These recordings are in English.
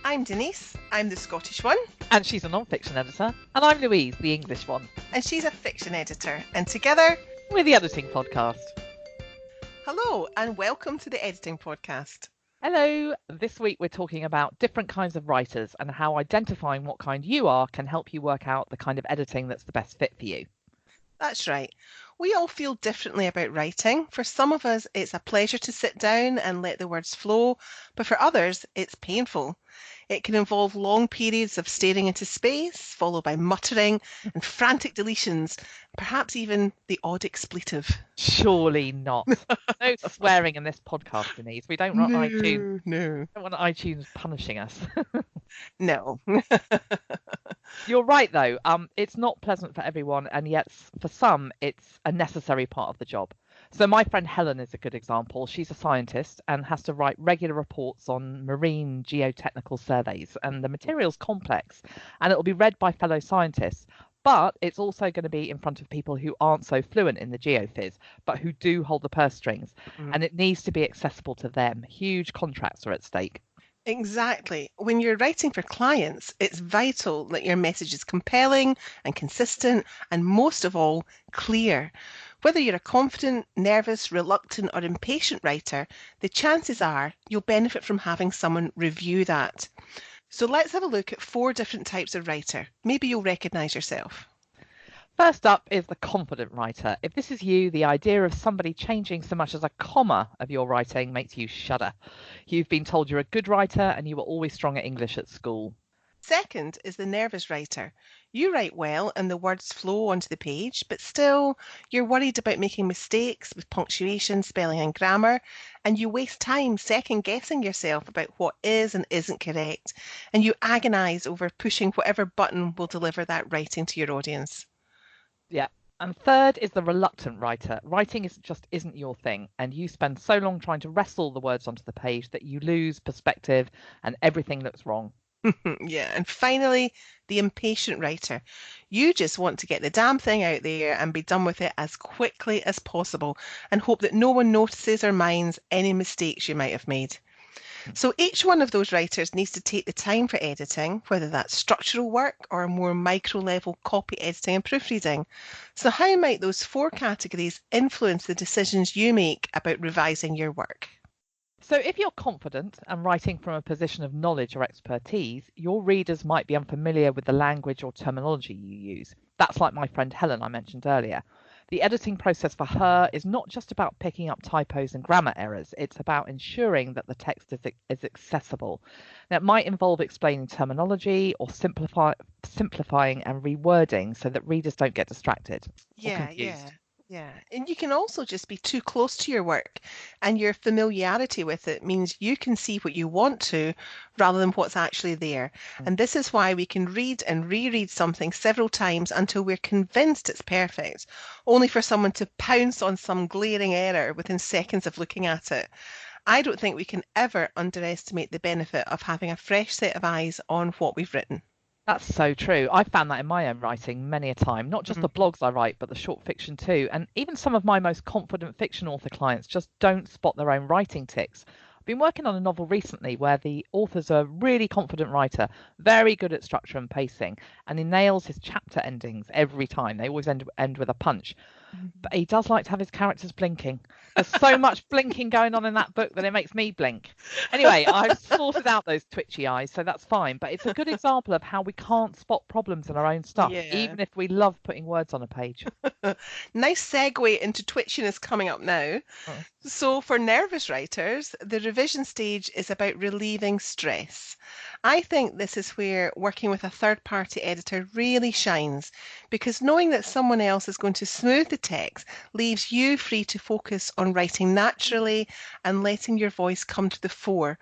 I'm Denise, I'm the Scottish one. And she's a non-fiction editor. And I'm Louise, the English one. And she's a fiction editor. And together, we're the Editing Podcast. Hello, and welcome to the Editing Podcast. Hello. This week we're talking about different kinds of writers and how identifying what kind you are can help you work out the kind of editing that's the best fit for you. That's right. We all feel differently about writing. For some of us, it's a pleasure to sit down and let the words flow, but for others, it's painful. It can involve long periods of staring into space, followed by muttering and frantic deletions, perhaps even the odd expletive. Surely not. No swearing in this podcast, Denise. We don't want iTunes. No. We don't want iTunes punishing us. No. You're right, though. It's not pleasant for everyone, and yet for some, it's a necessary part of the job. So my friend Helen is a good example. She's a scientist and has to write regular reports on marine geotechnical surveys, and the material's complex, and it'll be read by fellow scientists. But it's also going to be in front of people who aren't so fluent in the geophys, but who do hold the purse strings, and it needs to be accessible to them. Huge contracts are at stake. Exactly. When you're writing for clients, it's vital that your message is compelling and consistent and, most of all, clear. Whether you're a confident, nervous, reluctant or impatient writer, the chances are you'll benefit from having someone review that. So let's have a look at 4 different types of writer. Maybe you'll recognise yourself. First up is the confident writer. If this is you, the idea of somebody changing so much as a comma of your writing makes you shudder. You've been told you're a good writer and you were always strong at English at school. Second is the nervous writer. You write well and the words flow onto the page, but still you're worried about making mistakes with punctuation, spelling and grammar, and you waste time second-guessing yourself about what is and isn't correct, and you agonise over pushing whatever button will deliver that writing to your audience. Yeah. And third is the reluctant writer. Writing isn't your thing, and you spend so long trying to wrestle the words onto the page that you lose perspective and everything looks wrong. Yeah, and finally, the impatient writer. You just want to get the damn thing out there and be done with it as quickly as possible and hope that no one notices or minds any mistakes you might have made. So each one of those writers needs to take the time for editing, whether that's structural work or more micro-level copy editing and proofreading. So how might those 4 categories influence the decisions you make about revising your work? So if you're confident and writing from a position of knowledge or expertise, your readers might be unfamiliar with the language or terminology you use. That's like my friend Helen I mentioned earlier. The editing process for her is not just about picking up typos and grammar errors. It's about ensuring that the text is accessible. Now, it might involve explaining terminology or simplifying and rewording so that readers don't get distracted or confused. Yeah. And you can also just be too close to your work, and your familiarity with it means you can see what you want to rather than what's actually there. And this is why we can read and reread something several times until we're convinced it's perfect, only for someone to pounce on some glaring error within seconds of looking at it. I don't think we can ever underestimate the benefit of having a fresh set of eyes on what we've written. That's so true. I've found that in my own writing many a time, not just the blogs I write, but the short fiction too. And even some of my most confident fiction author clients just don't spot their own writing tics. I've been working on a novel recently where the author's a really confident writer, very good at structure and pacing, and he nails his chapter endings every time. They always end with a punch. But he does like to have his characters blinking. There's so much blinking going on in that book that it makes me blink. Anyway, I've sorted out those twitchy eyes, so that's fine. But it's a good example of how we can't spot problems in our own stuff, even if we love putting words on a page. Nice segue into twitchiness coming up now. So for nervous writers, the revision stage is about relieving stress. I think this is where working with a third-party editor really shines, because knowing that someone else is going to smooth the text leaves you free to focus on writing naturally and letting your voice come to the fore.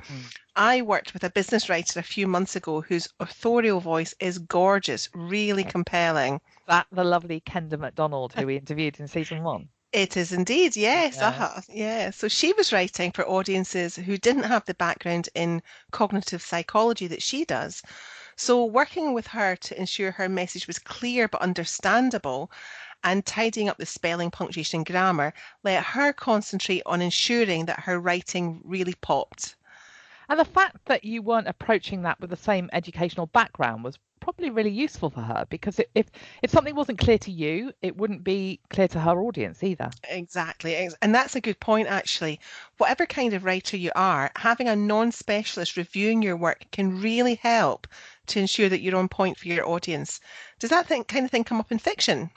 I worked with a business writer a few months ago whose authorial voice is gorgeous, really compelling. That the lovely Kenda MacDonald who we interviewed in season 1. It is indeed, yes. Yeah. So she was writing for audiences who didn't have the background in cognitive psychology that she does. So working with her to ensure her message was clear but understandable and tidying up the spelling, punctuation, and grammar let her concentrate on ensuring that her writing really popped. And the fact that you weren't approaching that with the same educational background was probably really useful for her, because if something wasn't clear to you, it wouldn't be clear to her audience either. Exactly. And that's a good point, actually. Whatever kind of writer you are, having a non-specialist reviewing your work can really help to ensure that you're on point for your audience. Does that kind of thing come up in fiction?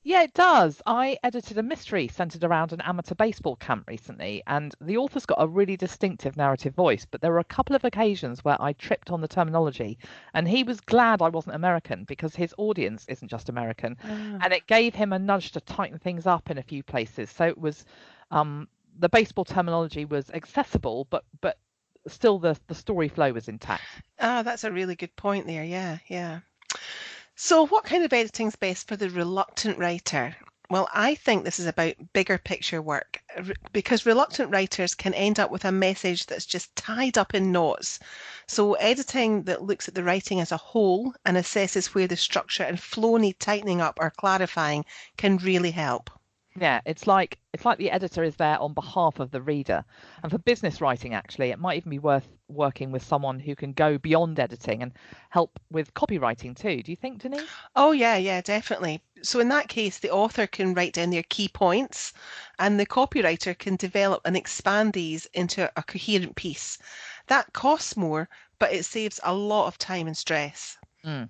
Yeah, it does. I edited a mystery centered around an amateur baseball camp recently, and the author's got a really distinctive narrative voice, but there were a couple of occasions where I tripped on the terminology, and he was glad I wasn't American because his audience isn't just American, Ah. and it gave him a nudge to tighten things up in a few places. So it was the baseball terminology was accessible, but still the story flow was intact. Ah, that's a really good point there. Yeah, yeah. So, what kind of editing's best for the reluctant writer? Well, I think this is about bigger picture work because reluctant writers can end up with a message that's just tied up in knots. So, editing that looks at the writing as a whole and assesses where the structure and flow need tightening up or clarifying can really help. Yeah, it's like the editor is there on behalf of the reader. And for business writing, actually, it might even be worth working with someone who can go beyond editing and help with copywriting too. Do you think, Denise? Oh, yeah, yeah, definitely. So, in that case, the author can write down their key points and the copywriter can develop and expand these into a coherent piece. That costs more, but it saves a lot of time and stress. Mm.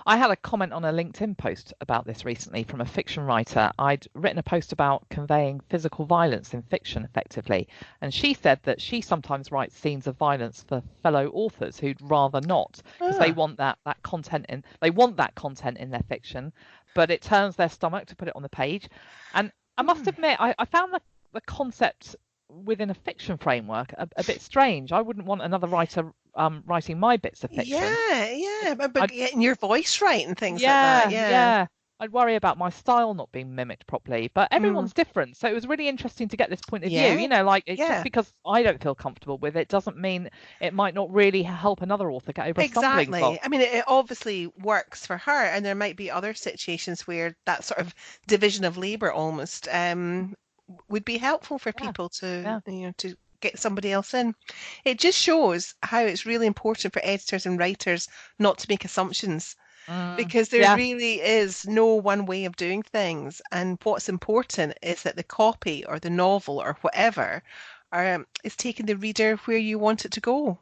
I had a comment on a LinkedIn post about this recently from a fiction writer. I'd written a post about conveying physical violence in fiction effectively, and she said that she sometimes writes scenes of violence for fellow authors who'd rather not, because they Ah, want that content in they want that content in their fiction, but it turns their stomach to put it on the page. And I must hmm. admit, I found the concept within a fiction framework a bit strange. I wouldn't want another writer writing my bits of fiction. Yeah, yeah, but I'd getting your voice right and things like that. yeah, Yeah. yeah. I'd worry about my style not being mimicked properly, but Mm, everyone's different. So it was really interesting to get this point of view. yeah, You know, like just yeah. because I don't feel comfortable with it doesn't mean it might not really help another author get over a stumbling block. Exactly. I mean, it obviously works for her, and there might be other situations where that sort of division of labor almost would be helpful for Yeah, people to, yeah. to get somebody else in. It just shows how it's really important for editors and writers not to make assumptions because there Yeah, really is no one way of doing things. And what's important is that the copy or the novel or whatever is taking the reader where you want it to go.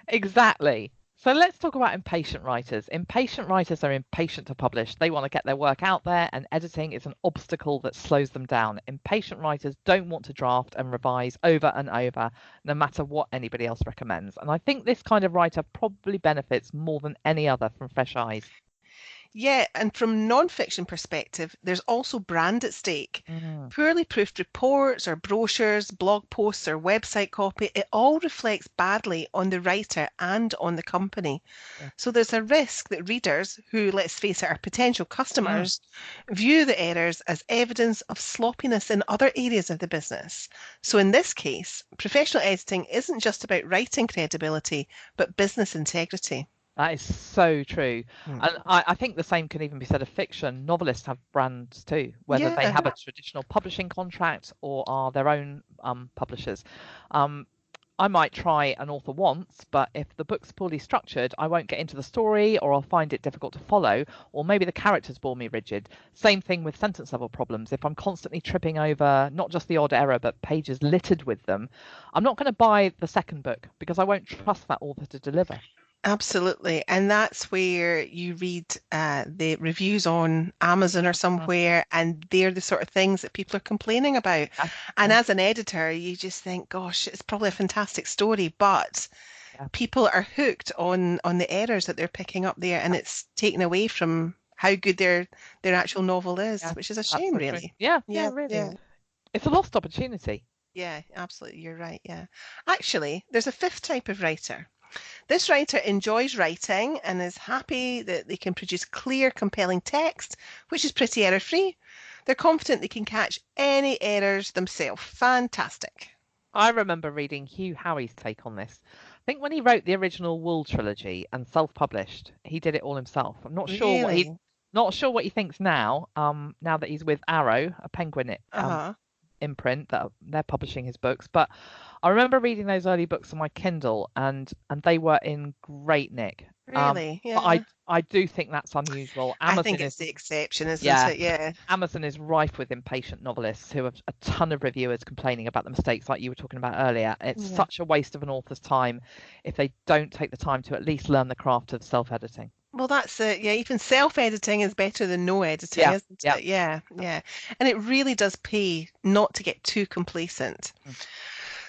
exactly. So let's talk about impatient writers. Impatient writers are impatient to publish. They want to get their work out there, and editing is an obstacle that slows them down. Impatient writers don't want to draft and revise over and over, no matter what anybody else recommends. And I think this kind of writer probably benefits more than any other from fresh eyes. Yeah, and from non-fiction perspective, there's also brand at stake. Mm, Poorly proofed reports or brochures, blog posts or website copy, it all reflects badly on the writer and on the company. yeah. So there's a risk that readers, who, let's face it, are potential Mm. customers, view the errors as evidence of sloppiness in other areas of the business. So in this case, professional editing isn't just about writing credibility, but business integrity. That is so true. Hmm. And I think the same can even be said of fiction. Novelists have brands too, whether they Yeah. have a traditional publishing contract or are their own publishers. Um, I might try an author once, but if the book's poorly structured, I won't get into the story, or I'll find it difficult to follow, or maybe the characters bore me rigid. Same thing with sentence level problems. If I'm constantly tripping over not just the odd error, but pages littered with them, I'm not going to buy the second book because I won't trust that author to deliver. Absolutely. And that's where you read the reviews on Amazon or Mm, somewhere, and they're the sort of things that people are complaining about. yeah, And yeah, as an editor, you just think, gosh, it's probably a fantastic story, but yeah. people are hooked on the errors that they're picking up there, and it's taken away from how good their actual novel is, Yeah, which is a that's shame, so true. really. Yeah, yeah, Yeah, really. yeah. It's a lost opportunity. Yeah, absolutely. You're right. Yeah. Actually, there's a fifth type of writer. This writer enjoys writing and is happy that they can produce clear, compelling text, which is pretty error free. They're confident they can catch any errors themselves. Fantastic. I remember reading Hugh Howey's take on this. I think when he wrote the original Wool trilogy and self-published, he did it all himself. I'm Really? not sure what he thinks now, now that he's with Arrow, a Penguin Uh-huh. imprint that they're publishing his books. But I remember reading those early books on my Kindle, and they were in great nick. Really? But Yeah. I do think that's unusual. I think Amazon it's is, the exception, isn't yeah, it? Yeah. Amazon is rife with impatient novelists who have a ton of reviewers complaining about the mistakes like you were talking about earlier. It's Yeah. such a waste of an author's time if they don't take the time to at least learn the craft of self-editing. Well, that's it. Yeah, even self-editing is better than no editing, Yeah, isn't yeah. it? Yeah, yeah. And it really does pay not to get too complacent. Mm.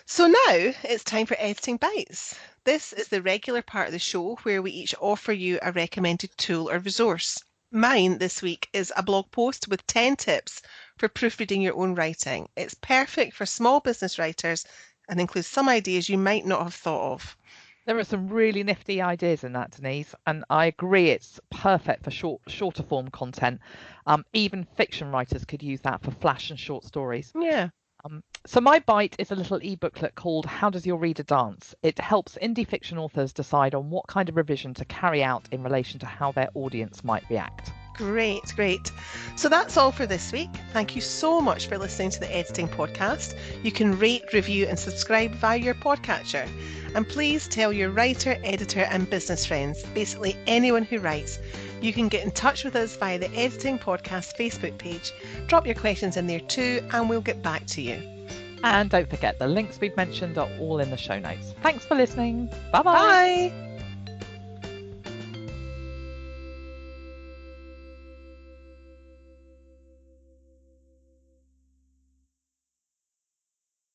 So now it's time for Editing Bites. This is the regular part of the show where we each offer you a recommended tool or resource. Mine this week is a blog post with 10 tips for proofreading your own writing. It's perfect for small business writers and includes some ideas you might not have thought of. There are some really nifty ideas in that, Denise, and I agree it's perfect for shorter form content. Even fiction writers could use that for flash and short stories. Yeah. So my bite is a little e-booklet called How Does Your Reader Dance? It helps indie fiction authors decide on what kind of revision to carry out in relation to how their audience might react. Great, great. So that's all for this week. Thank you so much for listening to the Editing Podcast. You can rate, review, and subscribe via your podcatcher. And please tell your writer, editor, and business friends, basically anyone who writes. You can get in touch with us via the Editing Podcast Facebook page. Drop your questions in there too, and we'll get back to you. And don't forget, the links we've mentioned are all in the show notes. Thanks for listening. Bye-bye. Bye.